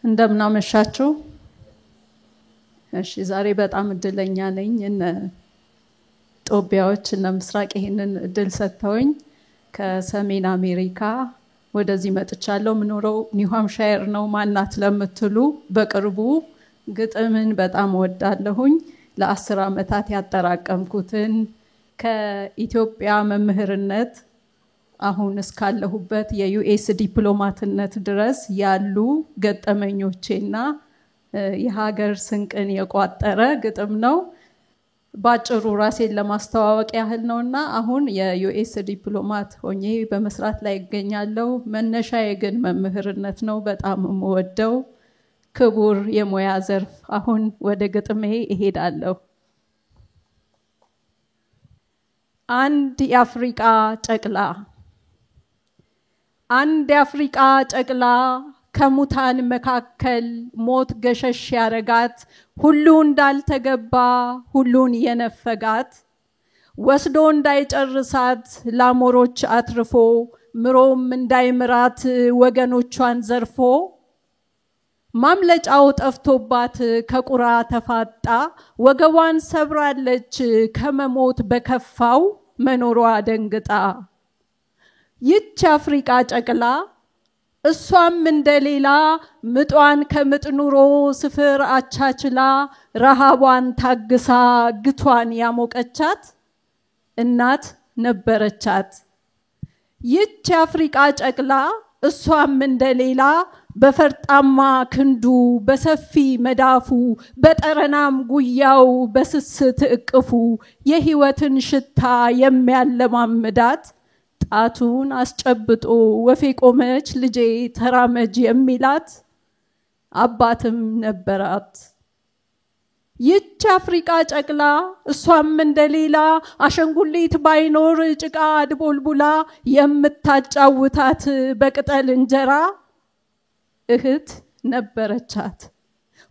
እንደምናመሻችሁ እሺ ዛሬ በጣም እድለኛ ነኝ እነ ጦቢያዎች እና ምስራቅ ይሄንን እድል ሰጥተውኝ ከሰሜን አሜሪካ ወደዚህ መጥቻለሁ ምኖረው ኒው ሃምፕሻየር ነው ማናት ለምትሉ በቅርቡ ግጥምን በጣም ወዳለሁኝ ለ10 አመታት ያጠራቀምኩትን ከኢትዮጵያ መምህርነት አሁን እስካለሁበት የዩኤስ ዲፕሎማትነት ድረስ ያሉ ገጠመኞቼና የሀገር ስንቅን የቋጠረ ግጥም ነው ባጭሩ ራሴን ለማስተዋወቅ ያህል ነውና አሁን የዩኤስ ዲፕሎማት ሆኜ በመስራት ላይ እገኛለሁ መነሻዬ ግን መምህርነት ነው በጣም የምወደው ክቡር የሙያ ዘርፍ አሁን ወደ ግጥሜ እሄዳለሁ አንድ የአፍሪካ ጨቅላ ከሙታን መካከል ሞት ገሸሽ ያረጋት ሁሉ እንዳልተገባ ሁሉን የነፈጋት ወስዶ እንዳይጨርሳት ላሞሮች አትርፎ ምሮም እንዳይምራት ወገኖቿን ዘርፎ ማምለጫው ጠፍቶባት ከቁራ ተፋጣ ወገቧን ሰብራለች ከመሞት በከፋው መኖሯ ደንግጣ ይህች አፍሪካ ጨቅላ እሷም እንደሌላ ምጧን ከምጥኑሮ ስፍር አቻችላ ረሃቧን ታግሳ ግቷን ያሞቀቻት እናት ነበረቻት ይህች አፍሪካ ጨቅላ እሷም እንደሌላ በፈርጣማ ክንዱ በሰፊ መዳፉ በጠረናም ጉያው በስስት እቅፉ የህይወትን ሽታ የሚያለማምዳት ጣቱን አስጨብጦ ወፌ ቆመች ልጄ ተራመጅ የሚላት አባትም ነበራት ይህች አፍሪካ ጨቅላ እሷም እንደሌላ አሸንጉሊት ባይኖር ጭቃ ድቦልቡላ የምታጫውታት በቅጠል እንጀራ እህት ነበረቻት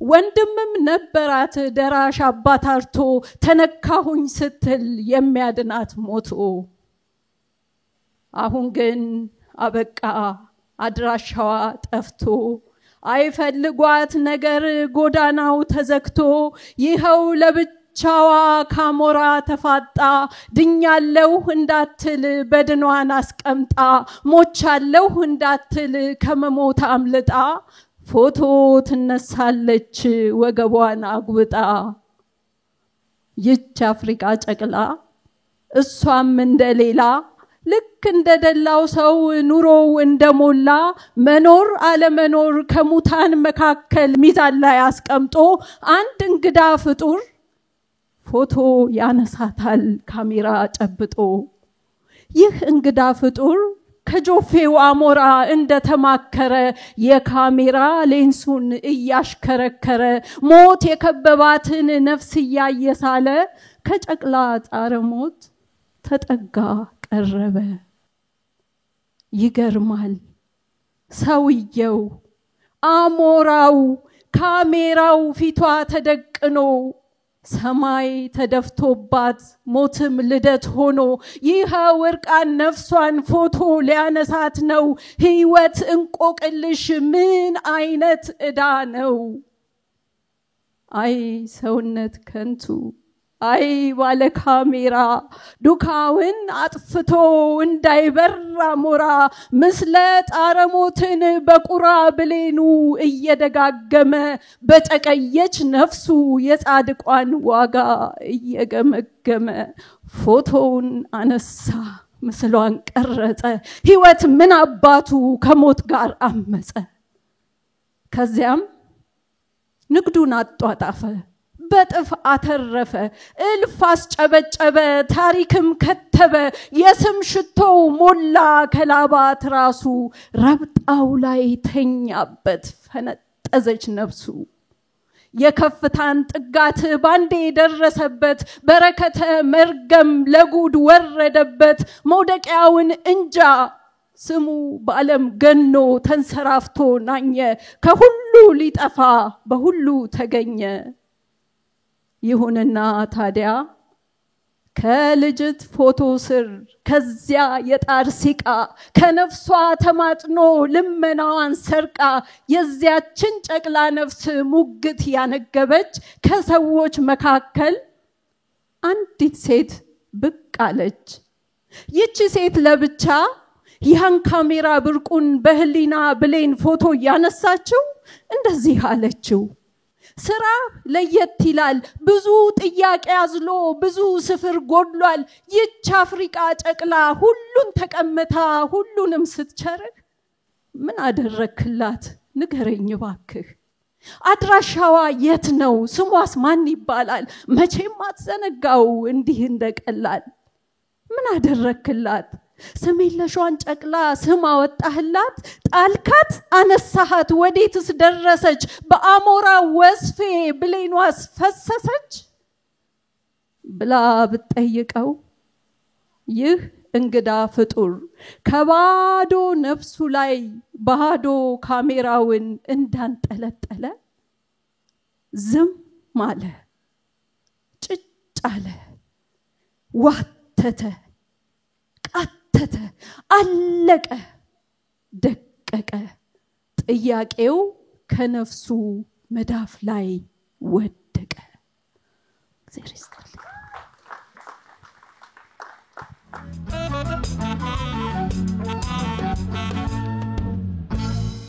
ወንድምም ነበራት ደራሽ አባት አርቶ ተነካሁኝ ስትል የሚያድናት ሞቶ አሁን ግን አበቃ አድራሻዋ ጠፍቶ አይፈልጓት ነገር ጎዳናው ተዘግቶ ይኸው ለብቻዋ ካሞራ ተፋጣ ድኛለሁ እንዳትል በድኗን አስቀምጣ ሞቻለሁ እንዳትል ከመሞት አምልጣ ፎቶ ትነሳለች ወገቧን አጉብጣ ይህች አፍሪካ ጨቅላ እሷም እንደሌላ ልክ እንደደላው ሰው ኑሮው እንደሞላ መኖር አለመኖር ከሙታን መካከል ሚዛን ላይ አስቀምጦ አንድ እንግዳ ፍጡር ፎቶ ያነሳታል ካሜራ ጨብጦ ይህ እንግዳ ፍጡር ከጆፌው አሞራ እንደተማከረ የካሜራ ሌንሱን እያሽከረከረ ሞት የከበባትን ነፍስ ያየሳለ ከጨቅላ ጣረ ሞት ተጠጋ ቀረበ ይገርማል ሰውየው አሞራው ካሜራው ፊቷ ተደቅኖ ሰማይ ተደፍቶባት ሞትም ልደት ሆኖ ይህ ወርቃን ነፍሷን ፎቶ ሊያነሳት ነው ህይወት እንቆቅልሽ ምን አይነት እዳ ነው አይ ሰውነት ከንቱ አይ ባለ ካሜራ ዱካውን አጥፍቶ እንዳይበራ ሞራ ምስለ ጣረሞትን በቁራ ብሌኑ እየደጋገመ በጨቀየች ነፍሱ የጻድቋን ዋጋ እየገመገመ ፎቶውን አነሳ ምስሏን ቀረጸ ህይወት ምን አባቱ ከሞት ጋር አመጸ ከዚያም ንግዱን አጧጣፈ በጥፍ አተረፈ እልፍ አስጨበጨበ ታሪክም ከተበ የስም ሽቶ ሞላ ከላባት ራሱ ረብጣው ላይ ተኛበት ፈነጠዘች ነፍሱ የከፍታን ጥጋት ባንዴ ደረሰበት በረከተ መርገም ለጉድ ወረደበት መውደቂያውን እንጃ ስሙ በዓለም ገኖ ተንሰራፍቶ ናኘ ከሁሉ ሊጠፋ በሁሉ ተገኘ ይሁንና ታዲያ ከልጅት ፎቶ ስር ከዚያ የጣር ሲቃ ከነፍሷ ተማጥኖ ልመናዋን ሰርቃ የዚያችን ጨቅላ ነፍስ ሙግት ያነገበች ከሰዎች መካከል አንዲት ሴት ብቅ አለች። ይቺ ሴት ለብቻ ያን ካሜራ ብርቁን በህሊና ብሌን ፎቶ ያነሳችው እንደዚህ አለችው። ስራ ለየት ይላል ብዙ ጥያቄ አዝሎ ብዙ ስፍር ጎድሏል። ይች አፍሪካ ጨቅላ ሁሉን ተቀምታ ሁሉንም ስትቸርክ ምን አደረክላት ንገረኝ ባክህ። አድራሻዋ የት ነው ስሟስ ማን ይባላል? መቼም አትዘነጋው እንዲህ እንደቀላል። ምን አደረክላት ስሜለሿን ጨቅላ ስም አወጣህላት? ጣልካት አነሳሃት ወዴትስ ደረሰች? በአሞራ ወስፌ ብሌኗስ ፈሰሰች ብላ ብትጠይቀው ይህ እንግዳ ፍጡር ከባዶ ነፍሱ ላይ ባዶ ካሜራውን እንዳንጠለጠለ ዝም አለ፣ ጭጭ አለ፣ ዋተተ፣ ቃተተ፣ አለቀ፣ ደቀቀ። ጥያቄው ከነፍሱ መዳፍ ላይ ወደቀ። እግዚአብሔር